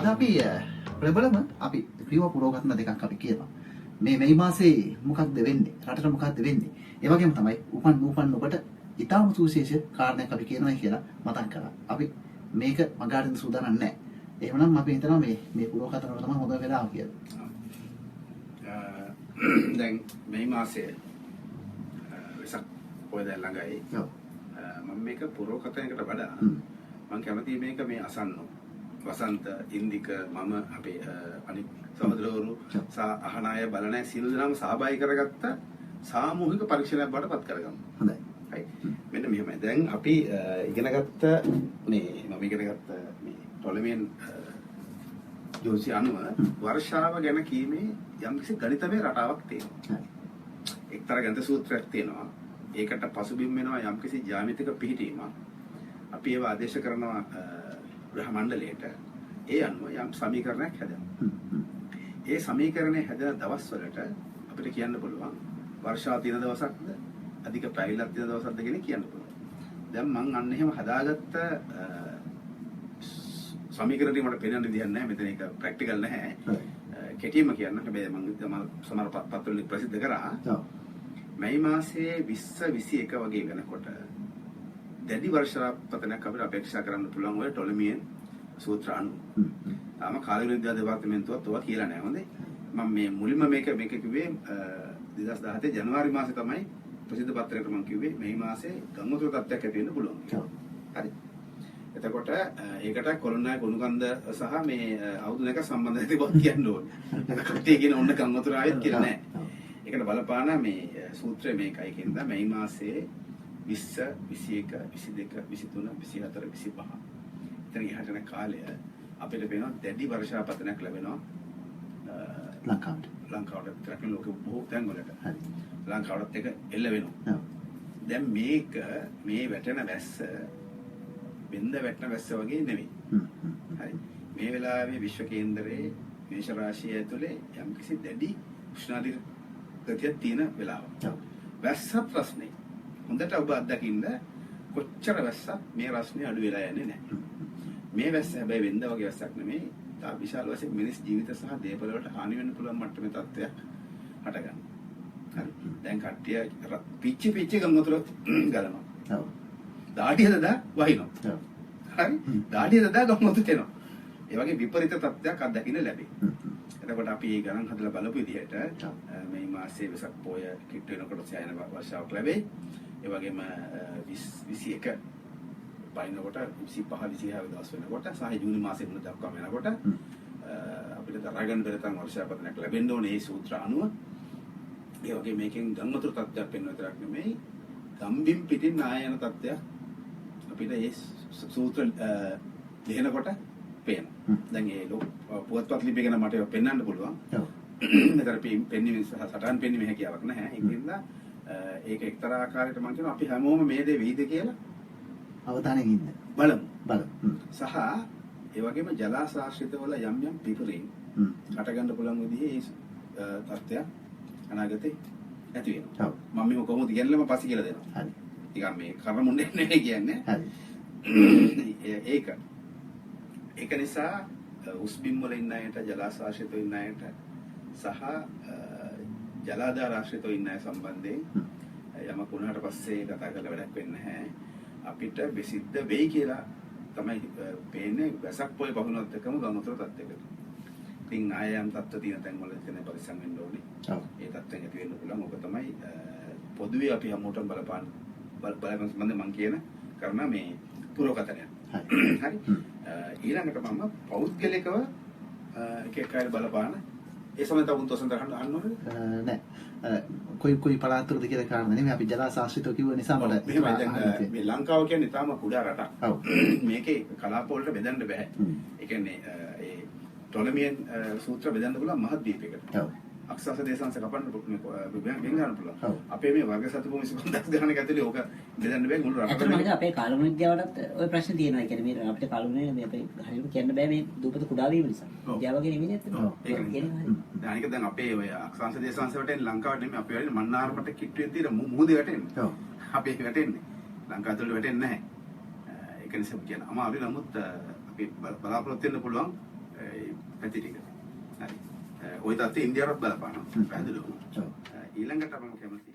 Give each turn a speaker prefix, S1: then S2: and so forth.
S1: අද අපි ප්‍රබලම අපි ක්‍රියාව පුරෝගතන දෙකක් අපි කියනවා. මේ මාසේ මොකක්ද වෙන්නේ? රටට මොකක්ද වෙන්නේ? ඒ වගේම තමයි උපන් ඔබට ඊටාම සුවිශේෂ කාරණයක් අපි කියනවා කියලා මතක් කරා. අපි මේක මගහරින්න සූදානම් නැහැ. එහෙමනම් අපි හිතනවා මේ පුරෝගතන වල තමයි හොඳ වෙලාව කියලා.
S2: දැන් මේ මාසේ වෙසක් පොය දැන් ළඟයි. මම මේක පුරෝගතනයකට වඩා මම කැමතියි මේක මේ අසන්නෝ වසන්ත ඉන්දික මම අපේ අනිත් සහෝදරවරු සහ අහන අය බලන අය සියලු දෙනාම සහභාගී කරගත්ත සාමූහික පරීක්ෂණයක් බවට පත් කරගමු.
S1: හොඳයි.
S2: හරි. මෙන්න මෙහෙමයි. දැන් අපි ඉගෙනගත්ත මේ මම ඉගෙනගත්ත මේ ටොලමියන් ජෝසි අනුව වර්ෂාව ගැන කීමේ යම්කිසි ගණිතමය රටාවක් තියෙනවා. එක්තරා ගණිත සූත්‍රයක් තියෙනවා. ඒකට පසුබිම් වෙනවා යම්කිසි ජ්‍යාමිතික පිහිටීමක්. අපි ඒව ආදේශ කරනවා ග්‍රහ මණ්ඩලයට. ඒ අනුව යම් සමීකරණයක් හැදෙනවා. ඒ සමීකරණය හැදෙන දවස්වලට අපිට කියන්න පුළුවන් වර්ෂාව තියෙන දවසක්ද අධික පැවිල්ලක් තියෙන දවසක්ද කියලා කියන්න පුළුවන්. දැන් මම අන්න එහෙම හදාගත්ත සමීකරණය මට පේන්න විදිහක් නැහැ. මෙතන ඒක ප්‍රැක්ටිකල් නැහැ. කෙටිම කියන්න හැබැයි මම සමහර පත්‍රවල ප්‍රසිද්ධ කරා. මේ මාසයේ 20 21 වගේ වෙනකොට දැඩි වර්ෂාපතනයක් අපිට අපේක්ෂා කරන්න පුළුවන් ඔය ටොලමියන් සූත්‍ර අනුව. තාම කාලීන විද්‍යා දෙපාර්තමේන්තුවත් ඔවා කියලා නැහැ. හොඳේ. මම මේ මුලින්ම මේක කිව්වේ 2017 ජනවාරි මාසේ තමයි ප්‍රසිද්ධ පත්‍රයකට මම කිව්වේ මේ මාසේ ගංගොතුර තත්ත්වයක් ඇති වෙන්න පුළුවන්. හරි. එතකොට ඒකට කොළොන්නෑ ගුණකන්ද සහ මේ අවුරුදු දෙක සම්බන්ධ ඇති බව කියන්න ඕනේ. කට්ටිය කියන ඔන්න ගංගොතුර ආයෙත් කියලා නැහැ. ඒකට බලපාන මේ සූත්‍රය මේකයි කියනවා මේ මාසේ 20 21 22 23 24 25 ඉතින් එහාට යන කාලය අපිට පේනවා දැඩි වර්ෂාපතනයක් ලැබෙනවා ලංකාවට තරකින් ලෝක බොහෝ තැන් වලට. හරි. ලංකාවටත් එක එල්ල වෙනවා. දැන් මේක මේ වැටෙන වැස්ස බින්ද වැටෙන වැස්ස වගේ නෙවෙයි. හරි. මේ වෙලාවේ විශ්ව කේන්දරයේ මේෂ රාශිය ඇතුලේ යම්කිසි දැඩි උෂ්ණාධික ගතියක් තියෙන වෙලාවක්. වැස්සත් රස්නේ. හොඳට ඔබ අත්දකින්න කොච්චර වැස්සක් මේ රස්නේ අඩු වෙලා යන්නේ නැහැ. මේ වැස්ස හැබැයි වෙන්ද වගේ වැස්සක් නෙමෙයි. තා විශාල වශයෙන් මිනිස් ජීවිත සහ දේපල වලට හානි වෙන්න පුළුවන් මට්ටමේ තත්ත්වයක් හටගන්නවා. හරි. දැන් කට්ටිය පිච්චි ගංගොතුර ගලනවා. ඔව්. දාඩිය දදා වහිනවා. ඔව්. හරි. දාඩිය දදා ගංගොතුරට එනවා. ඒ වගේ විපරීත තත්ත්වයක් අත්දකින්න ලැබේ. එතකොට අපි මේ ගණන් හදලා බලපු විදිහට මේ මාසයේ වෙසක් පොය කිට් වෙනකොට සෑහෙන වර්ෂාවක් ලැබෙයි. ඒ වගේම 21 පයින්නකොට 25 26 දවස් වෙනකොට සහ ජූනි මාසයේ මුල දක්වාම යනකොට අපිට දරාගන්න බැරි තරම් වර්ෂාපතනයක් ලැබෙන්න ඕනේ මේ සූත්‍ර අනුව. ඒ වගේ මේකෙන් ගංගොතුර තත්ත්වයක් පෙන්වන විතරක් නෙමෙයි ගම්බිම් පිටින් ආය යන තත්ත්වයක් අපිට මේ සූත්‍ර ලියනකොට පේනවා. දැන් ඒ පුවත්පත් ලිපි ගැන මට පෙන්වන්න පුළුවන්. ඔව්. මෙතන පෙන්වීම සහ සටහන් පෙන්වීම හැකියාවක් නැහැ. ඒකින්ද ඒක එක්තරා ආකාරයකට මම කියනවා අපි හැමෝම මේ දේ වෙයිද කියලා
S1: අවධානයෙන් ඉන්න. බලමු.
S2: සහ ඒ වගේම ජලාශාශ්‍රිත වල යම් පිපරීම් හටගන්න පුළුවන් විදිහේ තත්ත්වයක් අනාගතේ ඇති වෙනවා. ඔව්. මම මේක කොහොමද කියන්නේම පස්සේ කියලා දෙනවා. හරි. ටිකක් මේ කරමුන්නේ නෙවෙයි කියන්නේ. හරි. ඒක නිසා උස්බිම් වල ඉන්න අයට ජලාශාශ්‍රිතව ඉන්න අයට සහ ජලාධාර ආශ්‍රිතව ඉන්න අය සම්බන්ධයෙන් යමක් වුණාට පස්සේ කතා කරලා වැඩක් වෙන්නේ නැහැ. අපිට බෙසිද්ද වෙයි කියලා තමයි පේන්නේ වැසක් පොය පහුනොත් එකම ගමතර තත්ත්වයකට. ඉතින් ආයම් තත්ත්ව තියෙන තැන් වල ඉතින් පරිස්සම් වෙන්න ඕනේ. ඔව්. ඒ තත්ත්වෙන් ඇති වෙන්න පුළුවන්. ඔක තමයි පොදුවේ අපි හැමෝටම බලපාන සම්බන්ධ මම කියන කරන මේ පුරෝකතනය. හරි. ඊළඟට මම පෞද්ගලිකව එක අය බලපාන ඒ සමය තවුන් තොසෙන් අහන්න ඕනද?
S1: නෑ. කොයි පළාතකද කියලා කාරණා නෙමෙයි අපි ජලාශාශ්‍රිතව කිව්ව නිසා මට
S2: මේ ලංකාව කියන්නේ තාම කුඩා රටක්. ඔව්. මේකේ කලාප වලට බෙදන්න බෑ. ඒ කියන්නේ ඒ ටොලමියන් සූත්‍ර බෙදන්න පුළුවන් මහත් දීපයකට. ඔව්. අක්ෂාස දේශාංශ කපන්න වෙන් ගන්න පුළුවන්. අපේ මේ වර්ග සතු භූමි 5000 ගණනක ඇතුලේ ඕක බෙදන්න බෑ මුළු රටම.
S3: ඇත්තටම අපේ කාලුණ විද්‍යාවටත් ওই ප්‍රශ්න තියෙනවා. ඒ කියන්නේ මේ අපිට කාලුණේ මේ අපේ හරියට කියන්න බෑ මේ දූපත කුඩා වීම නිසා. විද්‍යාව වගේ නෙමෙයි ඇත්තටම.
S2: ඒක කියන්නේ. දැන් දැන් අපේ ඔය අක්ෂාංශ දේශාංශ වලට ලංකාවට නෙමෙයි අපි වැඩි මන්නාරමට කිට්ටුවෙන් තියෙන මුහුදේ වැටෙන්නේ. ඔව්. අපේ වැටෙන්නේ. ලංකාව ඇතුළේ වැටෙන්නේ නැහැ. ඒක නිසා කියන අමාරු නමුත් අපි බලාපොරොත්තු වෙන්න පුළුවන් පැති ටික. හරි. ওই තත්ත්වය ඉන්දියාවට බලපානවා. පැහැදිලිවම.
S1: ඔව්.
S2: ඊළඟට මම කැමති